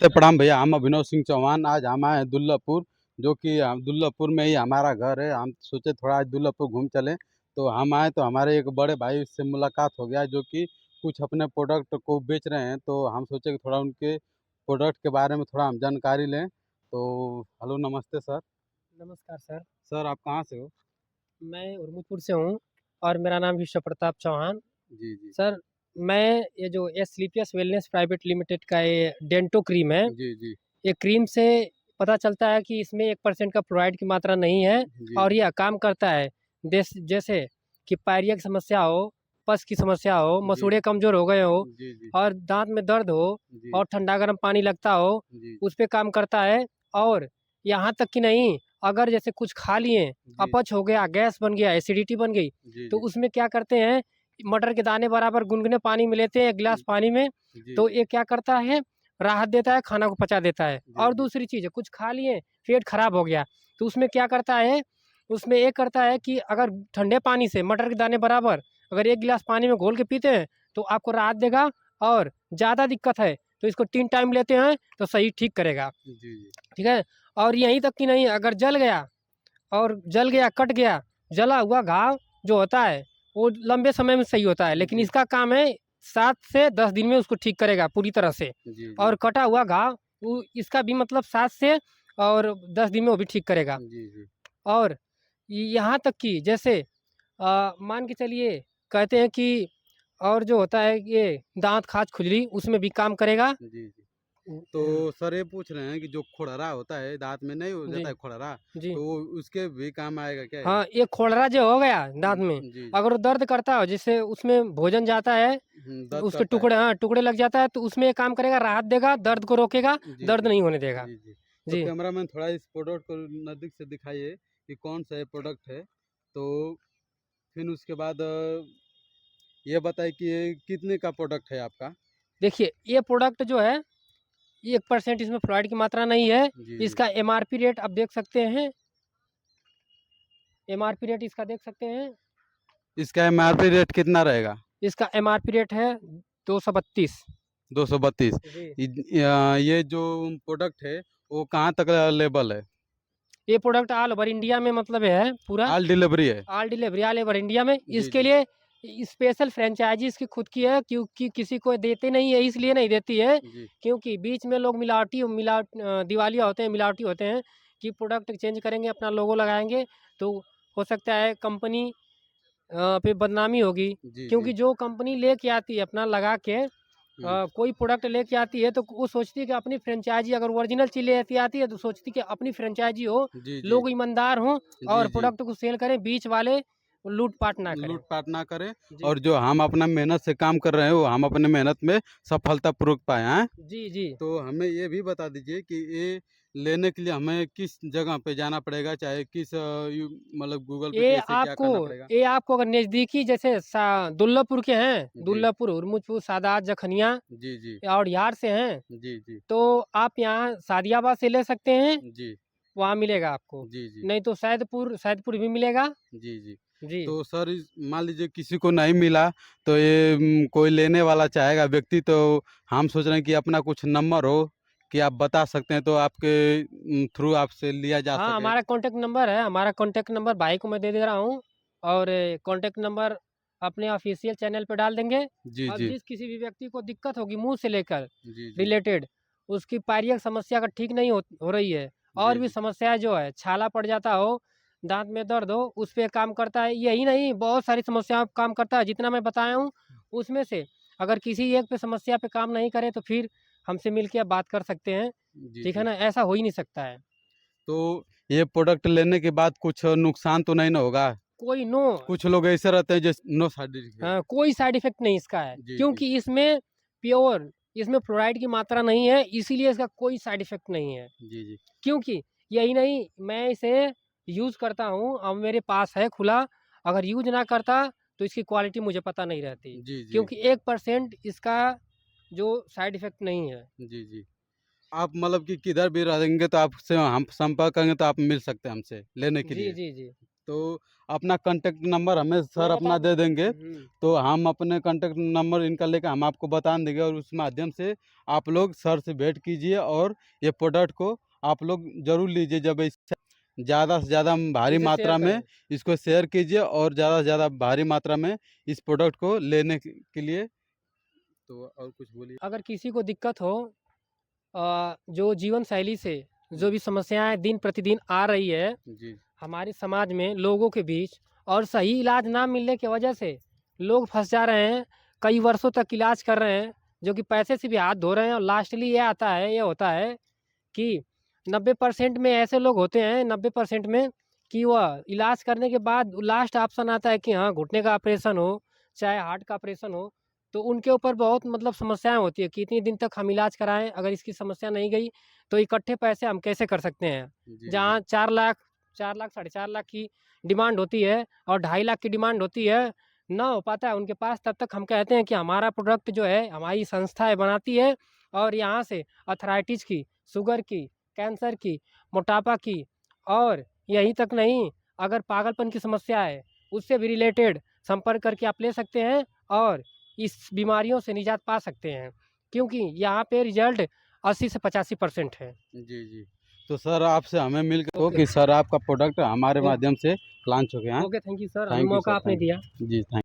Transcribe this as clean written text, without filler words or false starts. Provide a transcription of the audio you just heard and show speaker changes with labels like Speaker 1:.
Speaker 1: नमस्ते प्रणाम भैया, हम अभिनव सिंह चौहान। आज हम आए हैं दुर्लभपुर, जो कि दुर्लभपुर में ही हमारा घर है। हम सोचे थोड़ा आज दुर्लभपुर घूम चलें, तो हम आए तो हमारे एक बड़े भाई से मुलाकात हो गया, जो कि कुछ अपने प्रोडक्ट को बेच रहे हैं। तो हम सोचे कि थोड़ा उनके प्रोडक्ट के बारे में थोड़ा हम जानकारी लें। तो हेलो, नमस्ते सर।
Speaker 2: नमस्कार सर।
Speaker 1: सर आप कहाँ से हो?
Speaker 2: मैं उर्मुपुर से हूँ और मेरा नाम विश्व प्रताप चौहान।
Speaker 1: जी, जी।
Speaker 2: सर, मैं ये जो एस्क्लेपियस वेलनेस प्राइवेट लिमिटेड का ये डेंटो क्रीम है,
Speaker 1: जी, जी।
Speaker 2: ये क्रीम से पता चलता है कि इसमें 1% का फ्लोराइड की मात्रा नहीं है
Speaker 1: जी,
Speaker 2: और
Speaker 1: जी।
Speaker 2: यह काम करता है जैसे कि पायरिया की समस्या हो, पस की समस्या हो,
Speaker 1: जी।
Speaker 2: मसूड़े कमज़ोर हो गए हो
Speaker 1: जी, जी।
Speaker 2: और दाँत में दर्द हो
Speaker 1: जी।
Speaker 2: और ठंडा गर्म पानी लगता हो,
Speaker 1: जी।
Speaker 2: उस पे काम करता है। और यहाँ तक कि नहीं, अगर जैसे कुछ खा लिए,
Speaker 1: जी।
Speaker 2: अपच हो गया, गैस बन गया, एसिडिटी बन गई,
Speaker 1: जी,
Speaker 2: तो
Speaker 1: जी।
Speaker 2: उसमें क्या करते हैं, मटर के दाने बराबर गुनगुने पानी में लेते हैं 1 गिलास पानी में,
Speaker 1: जी,
Speaker 2: तो
Speaker 1: जी।
Speaker 2: ये क्या करता है, राहत देता है, खाना को पचा देता है।
Speaker 1: जी,
Speaker 2: और
Speaker 1: जी।
Speaker 2: दूसरी चीज़ है, कुछ खा लिए, पेट खराब हो गया, तो उसमें क्या करता है, उसमें ये करता है कि अगर ठंडे पानी से मटर के दाने बराबर अगर 1 गिलास पानी में घोल के पीते हैं, तो आपको राहत देगा। और ज़्यादा दिक्कत है, तो इसको 3 टाइम लेते हैं, तो सही ठीक करेगा।
Speaker 1: जी, जी।
Speaker 2: ठीक है? और यहीं तक कि नहीं, अगर जल गया, कट गया, जला हुआ घाव जो होता है, वो लंबे समय में सही होता है, लेकिन
Speaker 1: जी।
Speaker 2: इसका काम है 7 से 10 दिन में उसको ठीक करेगा पूरी तरह से।
Speaker 1: जी, जी।
Speaker 2: और कटा हुआ घाव, वो इसका भी मतलब 7 से और 10 दिन में वो भी ठीक करेगा।
Speaker 1: जी, जी।
Speaker 2: और यहाँ तक कि जैसे मान के चलिए, कहते हैं कि और जो होता है ये दाँत, खाज, खुजली, उसमें भी काम करेगा।
Speaker 1: जी, जी। तो सर ये पूछ रहे हैं कि जो खुररा होता है, दाँत में नहीं हो
Speaker 2: जी,
Speaker 1: जाता है खुररा,
Speaker 2: जी।
Speaker 1: तो उसके भी काम आएगा क्या ये?
Speaker 2: हाँ, ये खोलरा जो हो गया दाँत में,
Speaker 1: जी।
Speaker 2: अगर वो दर्द करता हो, जिससे उसमें भोजन जाता है,
Speaker 1: दर्द
Speaker 2: उसके
Speaker 1: करता है।
Speaker 2: टुकड़े, हाँ, टुकड़े लग जाता है, तो उसमें ये काम करेगा, राहत देगा, दर्द को रोकेगा,
Speaker 1: जी,
Speaker 2: दर्द
Speaker 1: जी।
Speaker 2: नहीं होने देगा।
Speaker 1: जी, जी। तो
Speaker 2: जी।
Speaker 1: कैमरामैन थोड़ा इस प्रोडक्ट को नज़दीक से दिखाइए कि कौन-सा ये प्रोडक्ट है। तो फिर उसके बाद ये बताइए कि ये कितने का प्रोडक्ट है आपका?
Speaker 2: देखिए, ये प्रोडक्ट जो है, ये 1% इसमें फ्लोराइड की मात्रा नहीं है।
Speaker 1: जी, जी।
Speaker 2: इसका एमआरपी रेट आप देख सकते हैं, एमआरपी रेट इसका देख सकते हैं।
Speaker 1: इसका एमआरपी रेट कितना रहेगा?
Speaker 2: इसका एमआरपी रेट है 232।
Speaker 1: 232।
Speaker 2: जी।
Speaker 1: ये जो प्रोडक्ट है, वो कहाँ तक अवेलेबल है?
Speaker 2: ये प्रोडक्ट ऑल ओवर इंडिया में मतलब है पूरा,
Speaker 1: ऑल डिलीवरी है?
Speaker 2: All delivery all over India में।
Speaker 1: जी,
Speaker 2: इसके
Speaker 1: जी।
Speaker 2: लिए स्पेशल फ्रेंचाइजी इसकी खुद की है, क्योंकि किसी को देते नहीं है, इसलिए नहीं देती है,
Speaker 1: जी।
Speaker 2: क्योंकि बीच में लोग दिवालिया होते हैं, मिलावटी होते हैं कि प्रोडक्ट चेंज करेंगे, अपना लोगो लगाएँगे, तो हो सकता है कंपनी पे बदनामी होगी।
Speaker 1: जी, जी।
Speaker 2: क्योंकि जो कंपनी लेके आती है अपना लगा के,
Speaker 1: हुँ।
Speaker 2: कोई प्रोडक्ट लेके आती है, तो वो सोचती है कि अपनी फ्रेंचाइजी, अगर ओरिजिनल चीज़ लेके आती है, तो सोचती है कि अपनी फ्रेंचाइजी हो,
Speaker 1: जी, जी।
Speaker 2: लोग ईमानदार हों
Speaker 1: जी,
Speaker 2: और
Speaker 1: जी।
Speaker 2: प्रोडक्ट को सेल करें, बीच वाले लूट-पाट ना करें।
Speaker 1: लूट-पाट ना करें,
Speaker 2: जी।
Speaker 1: और जो हम अपना मेहनत से काम कर रहे हैं, वो हम अपने मेहनत में सफलतापूर्वक पाएँ, हैं?
Speaker 2: जी, जी।
Speaker 1: तो हमें ये भी बता दीजिए कि ये लेने के लिए हमें किस जगह पे जाना पड़ेगा? चाहे किस मतलब गूगल पे
Speaker 2: ये
Speaker 1: कैसे क्या
Speaker 2: आपको
Speaker 1: करना पड़ेगा?
Speaker 2: ये आपको अगर नज़दीकी, जैसे दुल्लभपुर के हैं,
Speaker 1: जी।
Speaker 2: दुल्लभपुर, हुरमुजपुर, सादात, जखनिया
Speaker 1: जी, जी।
Speaker 2: और यार से हैं,
Speaker 1: जी, जी।
Speaker 2: तो आप यहाँ सादियाबाद से ले सकते हैं,
Speaker 1: जी।
Speaker 2: वहाँ मिलेगा आपको।
Speaker 1: जी, जी।
Speaker 2: नहीं तो सैदपुर भी मिलेगा।
Speaker 1: जी, जी।
Speaker 2: जी।
Speaker 1: तो सर इस मान लीजिए किसी को नहीं मिला, तो ये कोई लेने वाला चाहेगा व्यक्ति, तो हम सोच रहे हैं कि अपना कुछ नंबर हो कि आप बता सकते हैं, तो आपके थ्रू आपसे लिया जा
Speaker 2: हाँ,
Speaker 1: सके।
Speaker 2: हमारा कॉन्टैक्ट नंबर है, हमारा कॉन्टैक्ट नंबर भाई को मैं दे दे रहा हूँ, और कॉन्टैक्ट नंबर अपने ऑफ़िशियल चैनल पे डाल देंगे।
Speaker 1: जी,
Speaker 2: अब
Speaker 1: जी।
Speaker 2: जिस किसी भी व्यक्ति को दिक्कत होगी मुँह से लेकर
Speaker 1: जी, जी।
Speaker 2: रिलेटेड, उसकी पायरियक समस्या अगर ठीक नहीं हो रही है, और
Speaker 1: जी,
Speaker 2: भी
Speaker 1: जी।
Speaker 2: समस्याएँ जो है, छाला पड़ जाता हो, दाँत में दर्द हो, उस पे काम करता है। यही नहीं, बहुत सारी समस्याओं पे काम करता है, जितना मैं बताया हूँ, उसमें से अगर किसी एक पे समस्या पे काम नहीं करे, तो फिर हमसे मिल के आप बात कर सकते हैं।
Speaker 1: जी,
Speaker 2: ठीक है
Speaker 1: जी।
Speaker 2: ना? ऐसा हो ही नहीं सकता है।
Speaker 1: तो ये प्रोडक्ट लेने के बाद कुछ नुकसान तो नहीं ना होगा?
Speaker 2: कोई नो
Speaker 1: कुछ लोग ऐसे रहते हैं जैसे नो साइड इफेक्ट।
Speaker 2: हाँ, कोई साइड इफ़ेक्ट नहीं इसका है,
Speaker 1: जी, जी।
Speaker 2: क्योंकि इसमें फ्लोराइड की मात्रा नहीं है, इसीलिए इसका कोई साइड इफ़ेक्ट नहीं है।
Speaker 1: जी, जी।
Speaker 2: क्योंकि यही नहीं, मैं इसे यूज़ करता हूँ, अब मेरे पास है खुला, अगर यूज़ ना करता, तो इसकी क्वालिटी मुझे पता नहीं रहती,
Speaker 1: जी, जी।
Speaker 2: क्योंकि 1% इसका जो साइड इफ़ेक्ट नहीं है।
Speaker 1: जी, जी। आप मतलब कि किधर भी रहेंगे तो आपसे हम संपर्क करेंगे तो आप मिल सकते हैं हमसे लेने के
Speaker 2: जी,
Speaker 1: लिए।
Speaker 2: जी, जी।
Speaker 1: तो अपना कॉन्टैक्ट नंबर हमें सर
Speaker 2: मैं
Speaker 1: अपना
Speaker 2: बता
Speaker 1: दे देंगे,
Speaker 2: हम्म,
Speaker 1: तो हम अपने कॉन्टैक्ट नंबर इनका लेकर हम आपको बता देंगे, और उस माध्यम से आप लोग सर से भेंट कीजिए और ये प्रोडक्ट को आप लोग ज़रूर लीजिए। जब इसे ज़्यादा से ज़्यादा भारी
Speaker 2: इसे शेयर
Speaker 1: मात्रा में
Speaker 2: करें।
Speaker 1: इसको शेयर कीजिए, और ज़्यादा से ज़्यादा भारी मात्रा में इस प्रोडक्ट को लेने के लिए। तो और कुछ बोलिए।
Speaker 2: अगर किसी को दिक्कत हो जो जीवन शैली से जो भी समस्याएं दिन प्रतिदिन आ रही है
Speaker 1: जी,
Speaker 2: हमारे समाज में लोगों के बीच, और सही इलाज ना मिलने की वजह से लोग फंस जा रहे हैं, कई वर्षों तक इलाज कर रहे हैं, जो कि पैसे से भी हाथ धो रहे हैं, और लास्टली ये होता है कि 90% में ऐसे लोग होते हैं, 90% में, कि वह इलाज करने के बाद लास्ट ऑप्शन आता है कि हाँ घुटने का ऑपरेशन हो, चाहे हार्ट का ऑपरेशन हो, तो उनके ऊपर बहुत मतलब समस्याएं होती है कि इतनी दिन तक हम इलाज कराएं, अगर इसकी समस्या नहीं गई तो इकट्ठे पैसे हम कैसे कर सकते हैं।
Speaker 1: जी, जी।
Speaker 2: जहाँ 4 लाख 4 लाख 4.5 लाख की डिमांड होती है और 2.5 लाख की डिमांड होती है, ना हो पाता है उनके पास, तब तक हम कहते हैं कि हमारा प्रोडक्ट जो है हमारी संस्था है बनाती है, और यहाँ से अथराइटिस की, शुगर की, कैंसर की, मोटापा की, और यहीं तक नहीं, अगर पागलपन की समस्या है उससे भी रिलेटेड संपर्क करके आप ले सकते हैं और इस बीमारियों से निजात पा सकते हैं, क्योंकि यहाँ पे रिजल्ट 80 से 85% है।
Speaker 1: जी, जी। तो सर आपसे हमें मिल के हो
Speaker 2: ओके
Speaker 1: कि सर आपका प्रोडक्ट हमारे
Speaker 2: ओ
Speaker 1: माध्यम से लॉन्च हो गया है।
Speaker 2: ओके, थैंक यू सर, हमें
Speaker 1: थैंक यू
Speaker 2: मौका
Speaker 1: सर,
Speaker 2: आपने
Speaker 1: थैंक
Speaker 2: दिया।
Speaker 1: यू। जी, थैंक